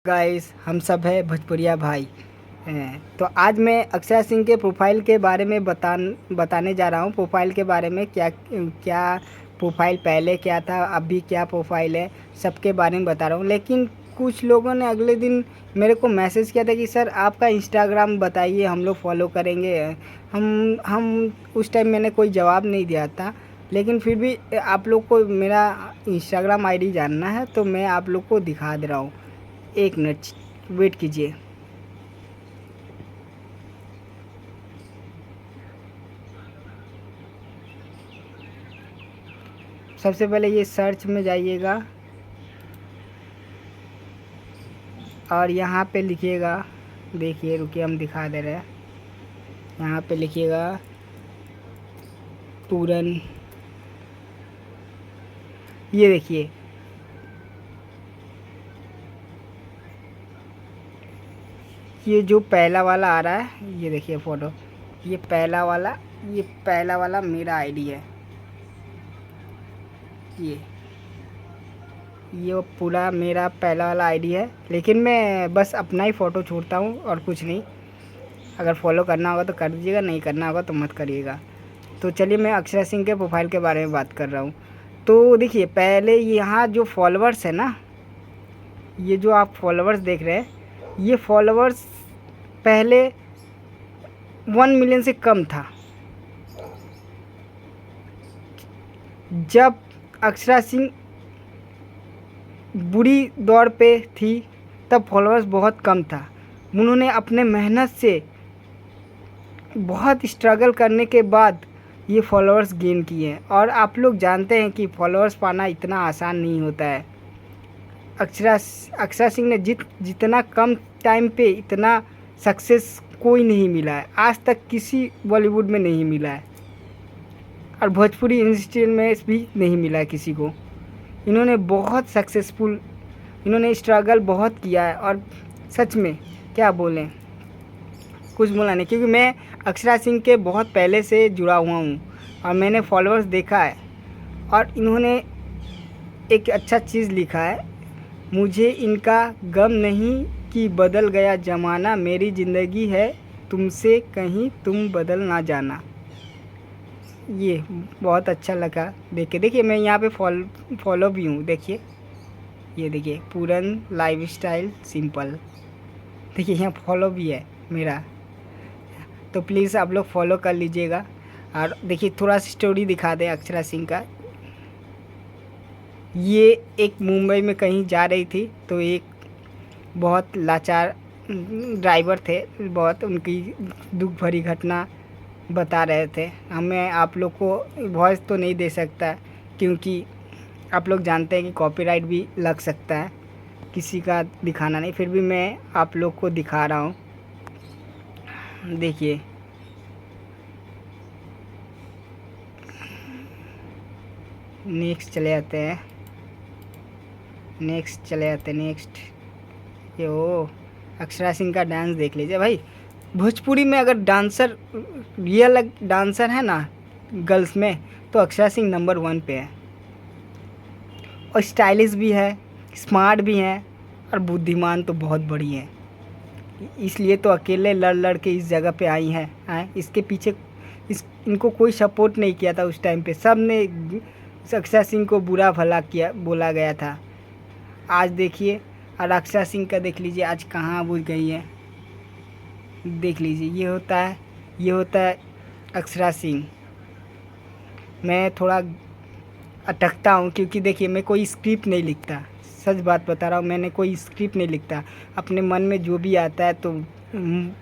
Guys, हम सब है भोजपुरिया भाई। तो आज मैं अक्षरा सिंह के प्रोफाइल के बारे में बताने जा रहा हूँ। प्रोफाइल के बारे में क्या क्या प्रोफाइल पहले क्या था, अभी क्या प्रोफाइल है, सबके बारे में बता रहा हूँ। लेकिन कुछ लोगों ने अगले दिन मेरे को मैसेज किया था कि सर आपका इंस्टाग्राम बताइए, हम लोग फॉलो करेंगे। हम उस टाइम मैंने कोई जवाब नहीं दिया था, लेकिन फिर भी आप लोग को मेरा इंस्टाग्राम आईडी जानना है तो मैं आप लोग को दिखा दे रहा हूँ। एक मिनट वेट कीजिए। सबसे पहले ये सर्च में जाइएगा और यहाँ पे लिखिएगा, देखिए रुकिए हम दिखा दे रहे हैं। यहाँ पे लिखिएगा पूरन, ये देखिए ये जो पहला वाला आ रहा है, ये देखिए फ़ोटो, ये पहला वाला मेरा आईडी है। ये वो पूरा मेरा पहला वाला आईडी है, लेकिन मैं बस अपना ही फ़ोटो छोड़ता हूँ और कुछ नहीं। अगर फॉलो करना होगा तो कर दीजिएगा, नहीं करना होगा तो मत करिएगा। तो चलिए मैं अक्षरा सिंह के प्रोफाइल के बारे में बात कर रहा हूँ। तो देखिए पहले यहाँ जो फॉलोअर्स है ना, ये जो आप फॉलोअर्स देख रहे हैं, ये फॉलोअर्स पहले 1 मिलियन से कम था। जब अक्षरा सिंह बुरी दौर पे थी तब फॉलोअर्स बहुत कम था। उन्होंने अपने मेहनत से बहुत स्ट्रगल करने के बाद ये फॉलोअर्स गेन किए हैं। और आप लोग जानते हैं कि फॉलोअर्स पाना इतना आसान नहीं होता है। अक्षरा सिंह ने जितना कम टाइम पे इतना सक्सेस कोई नहीं मिला है, आज तक किसी बॉलीवुड में नहीं मिला है और भोजपुरी इंडस्ट्री में भी नहीं मिला है किसी को। इन्होंने बहुत सक्सेसफुल, इन्होंने स्ट्रगल बहुत किया है और सच में क्या बोलें, कुछ बोला नहीं, क्योंकि मैं अक्षरा सिंह के बहुत पहले से जुड़ा हुआ हूँ और मैंने फॉलोअर्स देखा है। और इन्होंने एक अच्छा चीज़ लिखा है, मुझे इनका गम नहीं कि बदल गया ज़माना, मेरी ज़िंदगी है तुमसे कहीं तुम बदल ना जाना। ये बहुत अच्छा लगा देखिए मैं यहाँ पे फॉलो भी हूँ। देखिए ये देखिए पूरन लाइफस्टाइल सिंपल, देखिए यहाँ फॉलो भी है मेरा। तो प्लीज़ आप लोग फॉलो कर लीजिएगा। और देखिए थोड़ा सा स्टोरी दिखा दें अक्षरा सिंह का। ये एक मुंबई में कहीं जा रही थी तो एक बहुत लाचार ड्राइवर थे, बहुत उनकी दुख भरी घटना बता रहे थे। हमें आप लोग को वॉइस तो नहीं दे सकता क्योंकि आप लोग जानते हैं कि कॉपीराइट भी लग सकता है, किसी का दिखाना नहीं, फिर भी मैं आप लोग को दिखा रहा हूँ। देखिए नेक्स्ट चले जाते हैं, नेक्स्ट ये ओ अक्षरा सिंह का डांस देख लीजिए भाई। भोजपुरी में अगर डांसर, रियल डांसर है ना गर्ल्स में, तो अक्षरा सिंह नंबर 1 पे है। और स्टाइलिश भी है, स्मार्ट भी हैं और बुद्धिमान तो बहुत बड़ी हैं। इसलिए तो अकेले लड़ के इस जगह पे आई हैं। इसके पीछे इनको कोई सपोर्ट नहीं किया था उस टाइम पे। सब ने अक्षरा सिंह को बुरा भला किया, बोला गया था। आज देखिए, और अक्षरा सिंह का देख लीजिए आज कहाँ पहुँच गई है। देख लीजिए ये होता है अक्षरा सिंह। मैं थोड़ा अटकता हूँ क्योंकि देखिए मैं कोई स्क्रिप्ट नहीं लिखता, सच बात बता रहा हूँ, मैंने कोई स्क्रिप्ट नहीं लिखता। अपने मन में जो भी आता है तो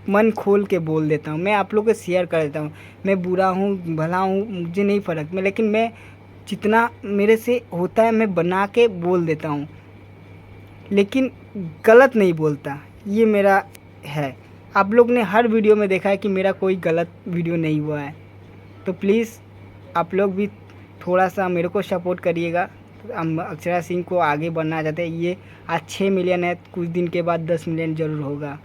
मन खोल के बोल देता हूँ। मैं आप लोगों को शेयर कर देता हूँ। मैं बुरा हूँ भला हूँ मुझे नहीं फ़र्क में, लेकिन मैं जितना मेरे से होता है मैं बना के बोल देता हूँ, लेकिन गलत नहीं बोलता। ये मेरा है। आप लोग ने हर वीडियो में देखा है कि मेरा कोई गलत वीडियो नहीं हुआ है। तो प्लीज़ आप लोग भी थोड़ा सा मेरे को सपोर्ट करिएगा। हम अक्षरा सिंह को आगे बढ़ना चाहते हैं। ये आज 6 मिलियन है, कुछ दिन के बाद 10 मिलियन ज़रूर होगा।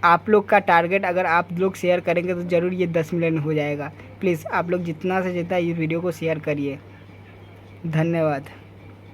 आप लोग का टारगेट अगर आप लोग शेयर करेंगे तो ज़रूर ये 10 मिलियन हो जाएगा। प्लीज़ आप लोग जितना से जितना इस वीडियो को शेयर करिए। धन्यवाद।